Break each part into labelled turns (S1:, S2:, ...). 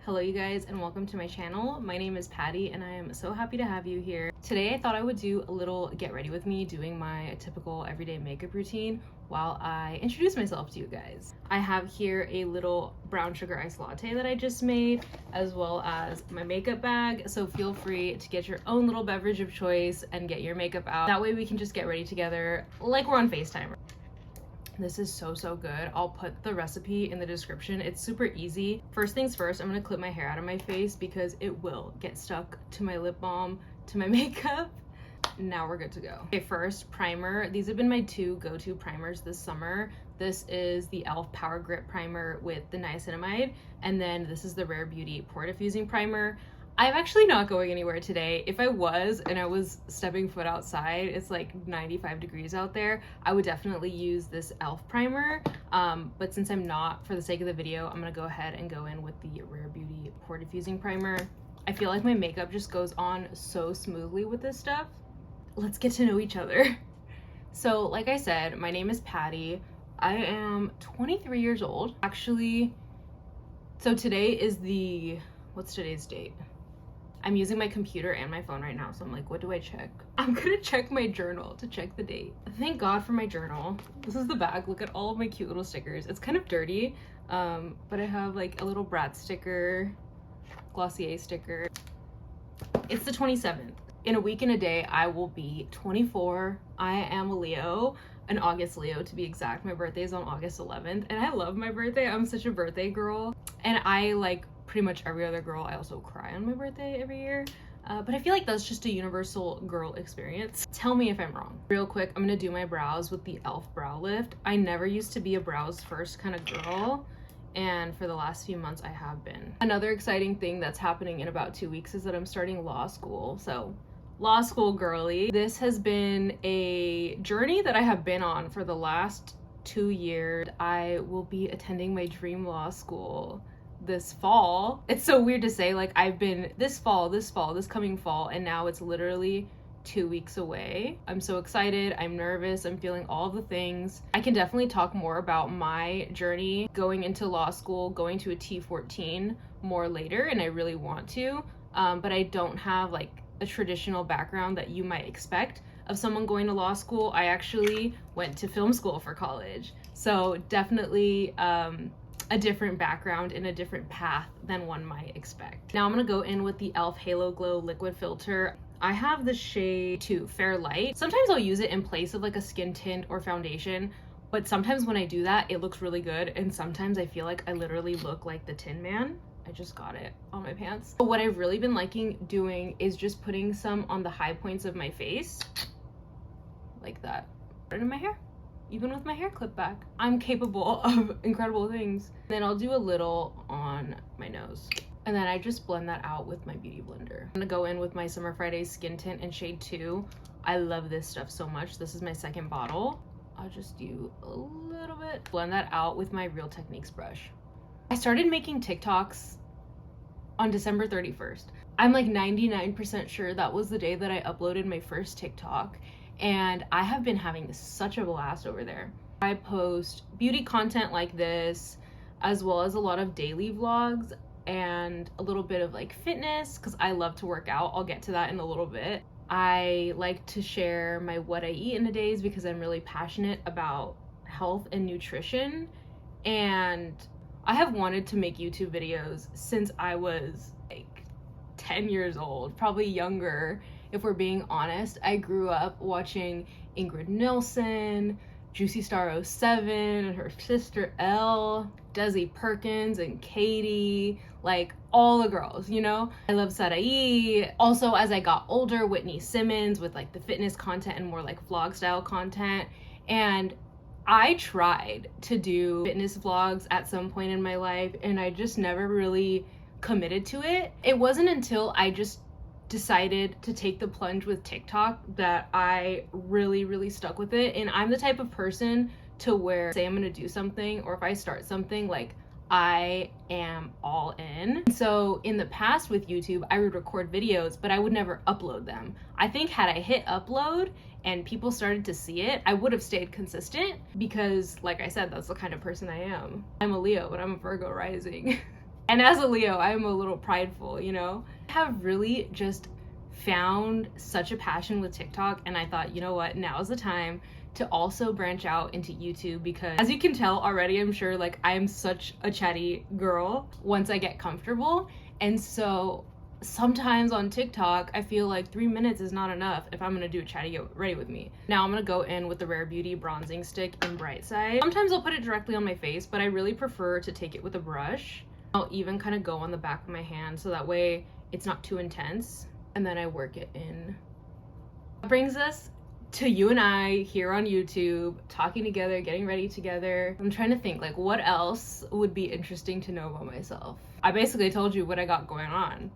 S1: Hello you guys and welcome to my channel. My name is Patty and I am so happy to have you here. Today I thought I would do a little get ready with me doing my typical everyday makeup routine while I introduce myself to you guys. I have here a little brown sugar iced latte that I just made, as well as my makeup bag, so feel free to get your own little beverage of choice and get your makeup out. That way we can just get ready together like we're on FaceTime. This is so good. I'll put the recipe in the description. It's super easy. First things first, I'm gonna clip my hair out of my face because it will get stuck to my lip balm, to my makeup. Now we're good to go. Okay, first, primer. These have been my two go-to primers this summer. This is the e.l.f. Power Grip Primer with the niacinamide, and then this is the Rare Beauty Pore Diffusing Primer. I'm actually not going anywhere today. If I was and I was stepping foot outside, it's like 95 degrees out there, I would definitely use this e.l.f. primer. But since I'm not, for the sake of the video, I'm gonna go ahead and go in with the Rare Beauty Pore Diffusing Primer. I feel like my makeup just goes on so smoothly with this stuff. Let's get to know each other. So like I said, my name is Patty. I am 23 years old. Actually, so today is what's today's date? I'm using my computer and my phone right now, so I'm like, what do I check? I'm gonna check my journal to check the date. Thank God for my journal. This is the back. Look at all of my cute little stickers. It's kind of dirty, but I have like a little Brat sticker, Glossier sticker. It's the 27th. In a week and a day, I will be 24. I am a Leo, an August Leo to be exact. My birthday is on August 11th, and I love my birthday. I'm such a birthday girl, and I like pretty much every other girl. I also cry on my birthday every year, but I feel like that's just a universal girl experience. Tell me if I'm wrong. Real quick, I'm gonna do my brows with the e.l.f. brow lift. I never used to be a brows first kind of girl, and for the last few months I have been. Another exciting thing that's happening in about 2 weeks is that I'm starting law school. So law school girly. This has been a journey that I have been on for the last 2 years. I will be attending my dream law school this fall. It's so weird to say, like, I've been this coming fall, and now it's literally 2 weeks away. I'm so excited. I'm nervous. I'm feeling all of the things. I can definitely talk more about my journey going into law school, going to a T14 more later, and I really want to, but I don't have like a traditional background that you might expect of someone going to law school. I actually went to film school for college, so definitely a different background and a different path than one might expect. Now I'm gonna go in with the e.l.f. Halo Glow liquid filter. I have the shade 2 Fair Light. Sometimes I'll use it in place of like a skin tint or foundation, but sometimes when I do that, it looks really good, and sometimes I feel like I literally look like the Tin Man. I just got it on my pants. But what I've really been liking doing is just putting some on the high points of my face, like that. Right in my hair. Even with my hair clipped back, I'm capable of incredible things. Then I'll do a little on my nose, and then I just blend that out with my beauty blender. I'm gonna go in with my Summer Fridays skin tint in shade 2. I love this stuff so much. This is my second bottle. I'll just do a little bit. Blend that out with my Real Techniques brush. I started making TikToks on December 31st. I'm like 99% sure that was the day that I uploaded my first TikTok, and I have been having such a blast over there. I post beauty content like this, as well as a lot of daily vlogs and a little bit of like fitness, because I love to work out. I'll get to that in a little bit. I like to share my what I eat in a days because I'm really passionate about health and nutrition, and I have wanted to make YouTube videos since I was like 10 years old, probably younger. If we're being honest, I grew up watching Ingrid Nilsson, Juicy Star 07, and her sister Elle, Desi Perkins, and Katie, like all the girls, you know? I love Saie. Also, as I got older, Whitney Simmons with like the fitness content and more like vlog style content. And I tried to do fitness vlogs at some point in my life, and I just never really committed to it. It wasn't until I just decided to take the plunge with TikTok that I really stuck with it. And I'm the type of person to where, say I'm gonna do something, or if I start something, like I am all in. So in the past with YouTube, I would record videos, but I would never upload them. I think had I hit upload and people started to see it, I would have stayed consistent because, like I said, that's the kind of person I am. I'm a Leo, but I'm a Virgo rising. And as a Leo, I'm a little prideful, you know? I have really just found such a passion with TikTok, and I thought, you know what, now's the time to also branch out into YouTube, because as you can tell already, I'm sure, like, I'm such a chatty girl once I get comfortable. And so sometimes on TikTok, I feel like 3 minutes is not enough if I'm gonna do a chatty get ready with me. Now I'm gonna go in with the Rare Beauty bronzing stick in Bright Side. Sometimes I'll put it directly on my face, but I really prefer to take it with a brush. I'll even kind of go on the back of my hand so that way it's not too intense. And then I work it in. That brings us to you and I here on YouTube, talking together, getting ready together. I'm trying to think, like, what else would be interesting to know about myself? I basically told you what I got going on,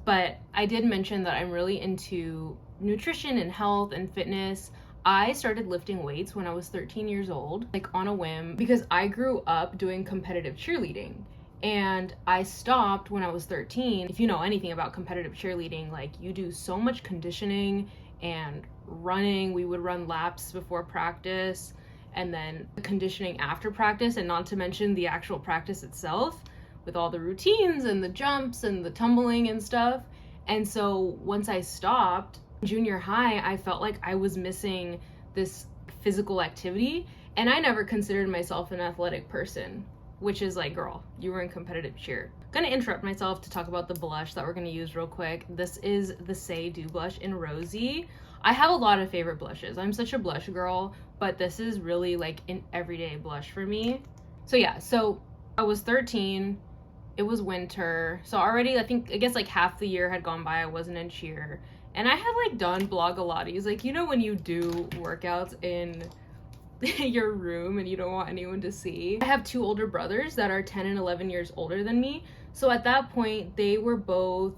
S1: but I did mention that I'm really into nutrition and health and fitness. I started lifting weights when I was 13 years old, like on a whim, because I grew up doing competitive cheerleading. And I stopped when I was 13. If you know anything about competitive cheerleading, like, you do so much conditioning and running. We would run laps before practice and then conditioning after practice, and not to mention the actual practice itself with all the routines and the jumps and the tumbling and stuff. And so once I stopped junior high, I felt like I was missing this physical activity, and I never considered myself an athletic person, which is like, girl, you were in competitive cheer. Gonna interrupt myself to talk about the blush that we're gonna use real quick. This is the Saie Dew Blush in Rosy. I have a lot of favorite blushes. I'm such a blush girl, but this is really like an everyday blush for me. So yeah, so I was 13, it was winter. So already I guess like half the year had gone by, I wasn't in cheer. And I had like done blogalates, like, you know, when you do workouts in your room and you don't want anyone to see. I have 2 older brothers that are 10 and 11 years older than me. So at that point, they were both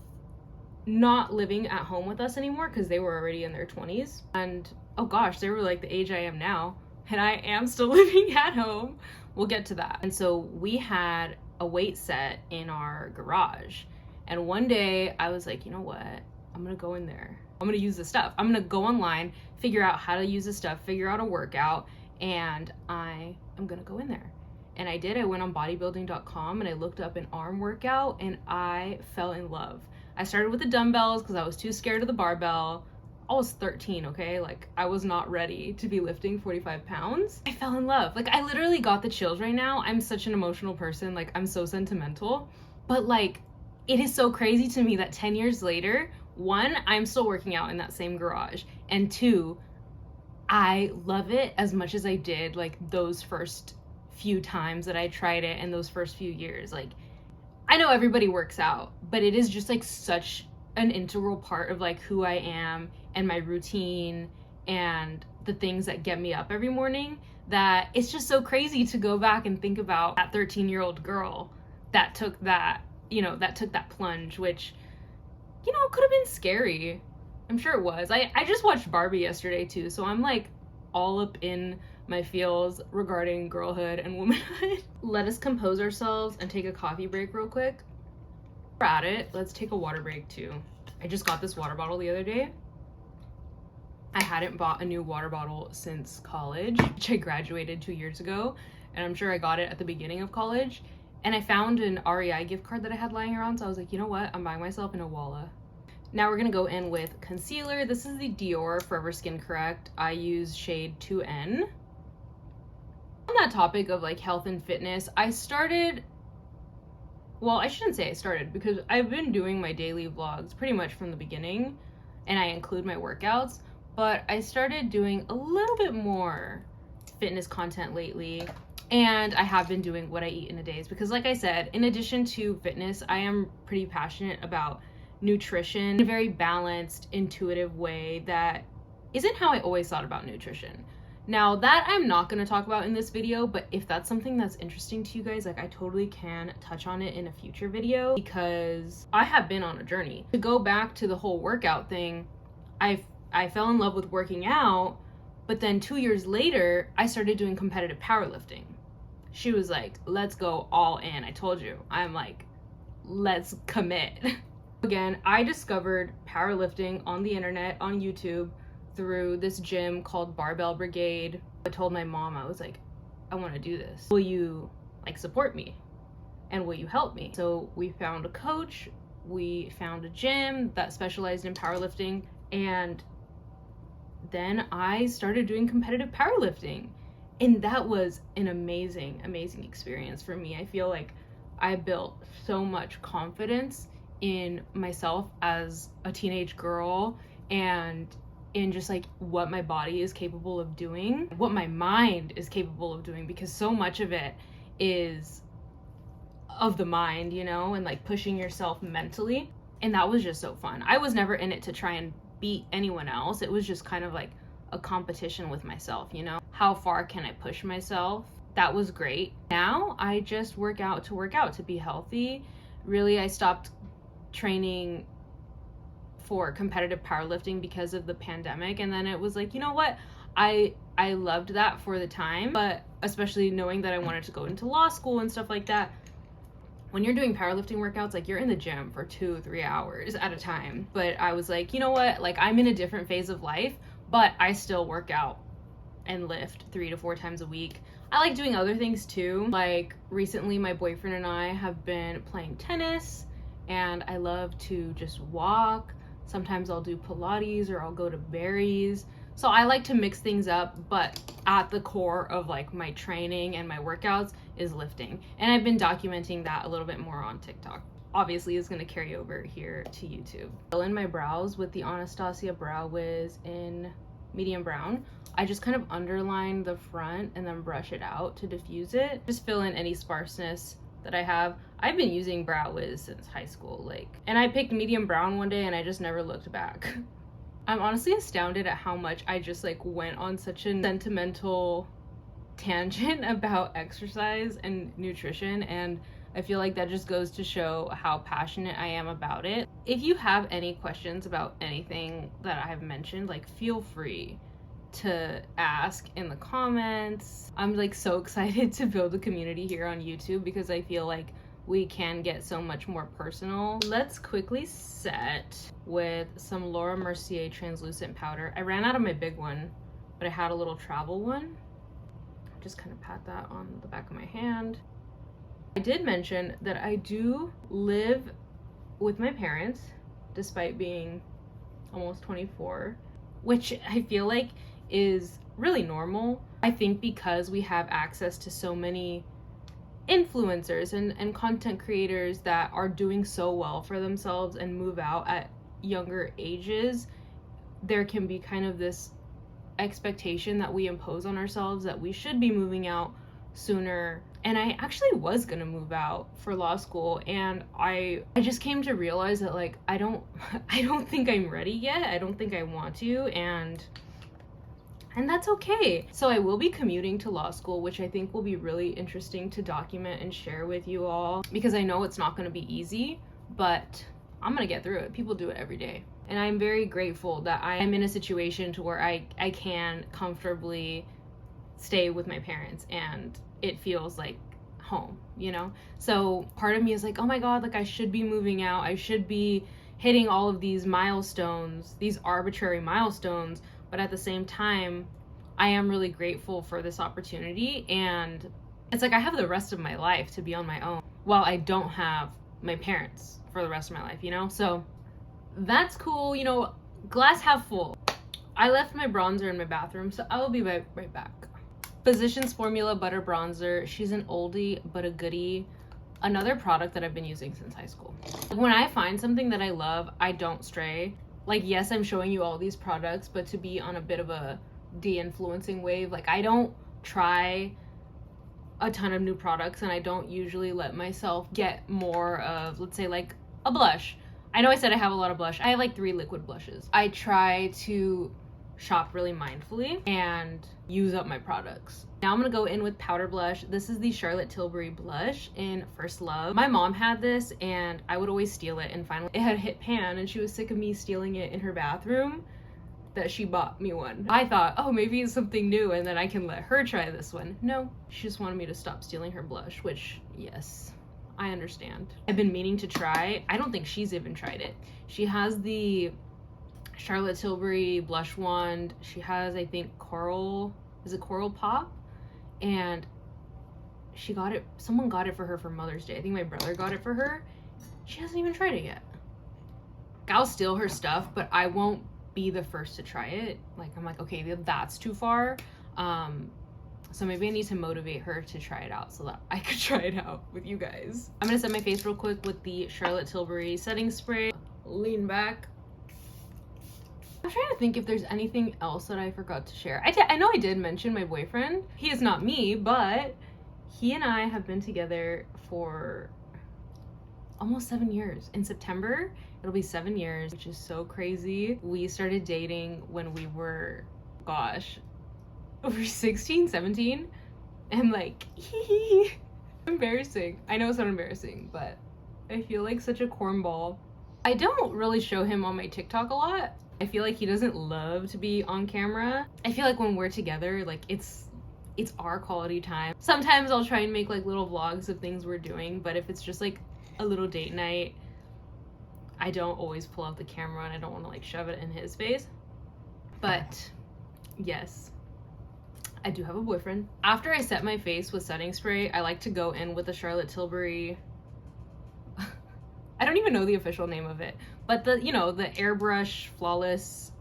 S1: not living at home with us anymore because they were already in their 20s. And oh gosh, they were like the age I am now. And I am still living at home. We'll get to that. And so we had a weight set in our garage. And one day I was like, you know what? I'm gonna go in there. I'm gonna use this stuff. I'm gonna go online, figure out how to use this stuff, figure out a workout, and I am gonna go in there. And I did. I went on bodybuilding.com and I looked up an arm workout, and I fell in love. I started with the dumbbells because I was too scared of the barbell. I was 13, okay? Like, I was not ready to be lifting 45 pounds. I fell in love. Like, I literally got the chills right now. I'm such an emotional person. Like, I'm so sentimental. But like, it is so crazy to me that 10 years later, 1, I'm still working out in that same garage, and 2, I love it as much as I did like those first few times that I tried it and those first few years. Like, I know everybody works out, but it is just like such an integral part of like who I am and my routine and the things that get me up every morning, that it's just so crazy to go back and think about that 13-year-old girl that took that, you know, that took that plunge, which, you know, could have been scary. I'm sure it was. I just watched Barbie yesterday too, so I'm like all up in my feels regarding girlhood and womanhood. Let us compose ourselves and take a coffee break real quick. We're at it. Let's take a water break too. I just got this water bottle the other day. I hadn't bought a new water bottle since college, which I graduated 2 years ago, and I'm sure I got it at the beginning of college. And I found an REI gift card that I had lying around, so I was like, you know what? I'm buying myself a voila. Now we're gonna go in with concealer. This is the Dior Forever Skin Correct. I use shade 2N. On that topic of like health and fitness, I shouldn't say I started, because I've been doing my daily vlogs pretty much from the beginning, and I include my workouts, but I started doing a little bit more fitness content lately. And I have been doing what I eat in a day, because like I said, in addition to fitness, I am pretty passionate about nutrition in a very balanced, intuitive way that isn't how I always thought about nutrition. Now that I'm not going to talk about in this video, but if that's something that's interesting to you guys, like, I totally can touch on it in a future video, because I have been on a journey. To go back to the whole workout thing, I fell in love with working out, but then 2 years later, I started doing competitive powerlifting. She was like, let's go all in. I told you. I'm like, let's commit. Again, I discovered powerlifting on the internet, on YouTube, through this gym called Barbell Brigade. I told my mom, I was like, I want to do this. Will you like support me? and will you help me? So we found a coach, we found a gym that specialized in powerlifting, and then I started doing competitive powerlifting. And that was an amazing, amazing experience for me. I feel like I built so much confidence in myself as a teenage girl, and in just like what my body is capable of doing, what my mind is capable of doing, because so much of it is of the mind, you know, and like pushing yourself mentally. And that was just so fun. I was never in it to try and beat anyone else. It was just kind of like a competition with myself, you know? How far can I push myself? That was great. Now I just work out to be healthy. Really, I stopped training for competitive powerlifting because of the pandemic, and then it was like, you know what? I loved that for the time, but especially knowing that I wanted to go into law school and stuff like that. When you're doing powerlifting workouts, like you're in the gym for 2-3 hours at a time. But I was like, you know what? Like I'm in a different phase of life, but I still work out and lift 3 to 4 times a week. I like doing other things too. Like recently my boyfriend and I have been playing tennis, and I love to just walk. Sometimes I'll do Pilates or I'll go to berries. So I like to mix things up, but at the core of like my training and my workouts is lifting. And I've been documenting that a little bit more on TikTok. Obviously it's gonna carry over here to YouTube. Fill in my brows with the Anastasia Brow Wiz in medium brown. I just kind of underline the front and then brush it out to diffuse it. Just fill in any sparseness that I have. I've been using Brow Wiz since high school, and I picked medium brown one day and I just never looked back. I'm honestly astounded at how much I just went on such a sentimental tangent about exercise and nutrition, and I feel like that just goes to show how passionate I am about it. If you have any questions about anything that I've mentioned, feel free to ask in the comments. I'm so excited to build a community here on YouTube because I feel like we can get so much more personal. Let's quickly set with some Laura Mercier translucent powder. I ran out of my big one, but I had a little travel one. Just kind of pat that on the back of my hand. I did mention that I do live with my parents despite being almost 24, which I feel like is really normal. I think because we have access to so many influencers and content creators that are doing so well for themselves and move out at younger ages, there can be kind of this expectation that we impose on ourselves that we should be moving out sooner. And I actually was gonna move out for law school, and I just came to realize that I don't think I'm ready yet. I don't think I want to, and that's okay. So I will be commuting to law school, which I think will be really interesting to document and share with you all, because I know it's not going to be easy, but I'm going to get through it. People do it every day. And I'm very grateful that I am in a situation to where I can comfortably stay with my parents and it feels like home, you know? So part of me is oh my God, I should be moving out. I should be hitting all of these milestones, these arbitrary milestones. But at the same time, I am really grateful for this opportunity, and it's I have the rest of my life to be on my own while I don't have my parents for the rest of my life, you know? So that's cool, you know, glass half full. I left my bronzer in my bathroom, so I will be right back. Physicians Formula Butter Bronzer. She's an oldie but a goodie. Another product that I've been using since high school. When I find something that I love, I don't stray. Yes, I'm showing you all these products, but to be on a bit of a de-influencing wave, I don't try a ton of new products, and I don't usually let myself get more of, let's say, a blush. I know I said I have a lot of blush. I have 3 liquid blushes. I try to shop really mindfully and use up my products. Now I'm gonna go in with powder blush. This is the Charlotte Tilbury blush in First Love. My mom had this and I would always steal it, and finally it had hit pan and she was sick of me stealing it in her bathroom that she bought me one. I thought, oh, maybe it's something new and then I can let her try this one. No, she just wanted me to stop stealing her blush, which, yes, I understand. I've been meaning to try. I don't think she's even tried it. She has the Charlotte Tilbury blush wand. She has, I think, Coral Pop, and someone got it for her for Mother's Day. I think my brother got it for her. She hasn't even tried it yet. I'll steal her stuff, but I won't be the first to try it. Like, I'm like, okay, that's too far. So maybe I need to motivate her to try it out so that I could try it out with you guys. I'm gonna set my face real quick with the Charlotte Tilbury setting spray. Lean back. I'm trying to think if there's anything else that I forgot to share. I know I did mention my boyfriend. He is not me, but he and I have been together for almost 7 years. In September, it'll be 7 years, which is so crazy. We started dating when we were, gosh, over 16, 17. And like, embarrassing. I know it's not embarrassing, but I feel like such a cornball. I don't really show him on my TikTok a lot. I feel like he doesn't love to be on camera. I feel like when we're together, like it's our quality time. Sometimes I'll try and make like little vlogs of things we're doing, but if it's just like a little date night, I don't always pull out the camera and I don't want to like shove it in his face. But yes, I do have a boyfriend. After I set my face with setting spray, I like to go in with the Charlotte Tilbury, I don't even know the official name of it, but the, you know, the airbrush flawless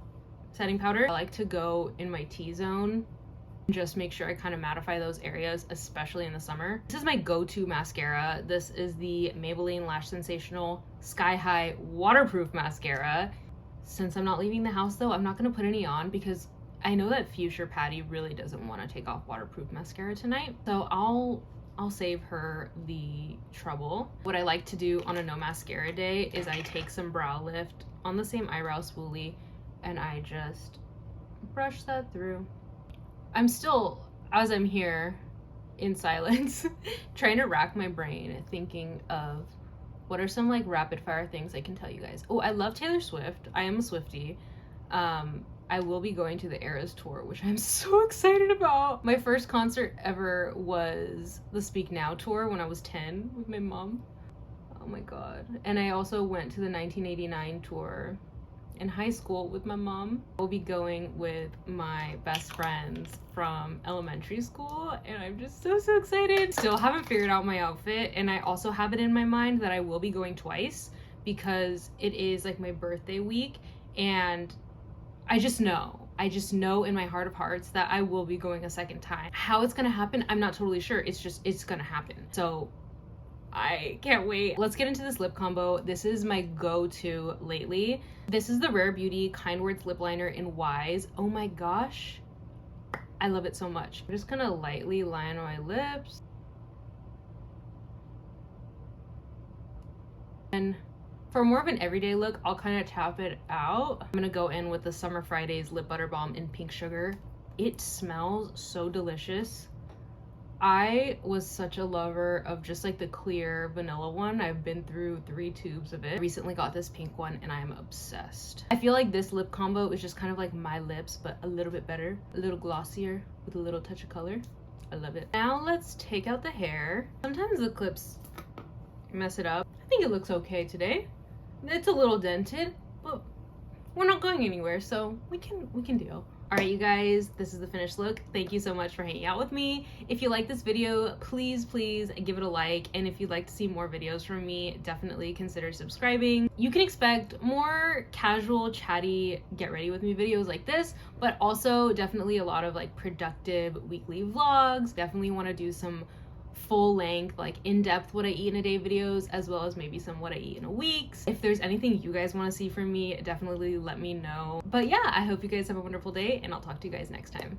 S1: setting powder. I like to go in my T-zone and just make sure I kind of mattify those areas, especially in the summer. This is my go-to mascara. This is the Maybelline Lash Sensational Sky High Waterproof Mascara. Since I'm not leaving the house though, I'm not gonna put any on because I know that future Patty really doesn't want to take off waterproof mascara tonight. So I'll save her the trouble. What I like to do on a no mascara day is I take some brow lift on the same eyebrow spoolie and I just brush that through. I'm still, as I'm here in silence, trying to rack my brain thinking of what are some like rapid fire things I can tell you guys. Oh, I love Taylor Swift. I am a Swiftie. I will be going to the Eras tour, which I'm so excited about. My first concert ever was the Speak Now tour when I was 10 with my mom. Oh my god. And I also went to the 1989 tour in high school with my mom. I'll be going with my best friends from elementary school and I'm just so excited. Still haven't figured out my outfit, and I also have it in my mind that I will be going twice because it is like my birthday week, and I just know in my heart of hearts that I will be going a second time. How it's gonna happen, I'm not totally sure. It's gonna happen. So I can't wait. Let's get into this lip combo. This is my go-to lately. This is the Rare Beauty Kind Words lip liner in Wise. Oh my gosh, I love it so much. I'm just gonna lightly line my lips. And for more of an everyday look, I'll kind of tap it out. I'm gonna go in with the Summer Fridays Lip Butter Balm in Pink Sugar. It smells so delicious. I was such a lover of just like the clear vanilla one. I've been through 3 tubes of it. I recently got this pink one and I'm obsessed. I feel like this lip combo is just kind of like my lips, but a little bit better, a little glossier with a little touch of color. I love it. Now let's take out the hair. Sometimes the clips mess it up. I think it looks okay today. It's a little dented, but we're not going anywhere, so we can deal. All right, you guys, this is the finished look. Thank you so much for hanging out with me. If you like this video, please give it a like. And if you'd like to see more videos from me, definitely consider subscribing. You can expect more casual, chatty, get ready with me videos like this, but also definitely a lot of like productive weekly vlogs. Definitely want to do some full length, like in-depth what I eat in a day videos, as well as maybe some what I eat in a week. If there's anything you guys want to see from me, definitely let me know. But yeah, I hope you guys have a wonderful day and I'll talk to you guys next time.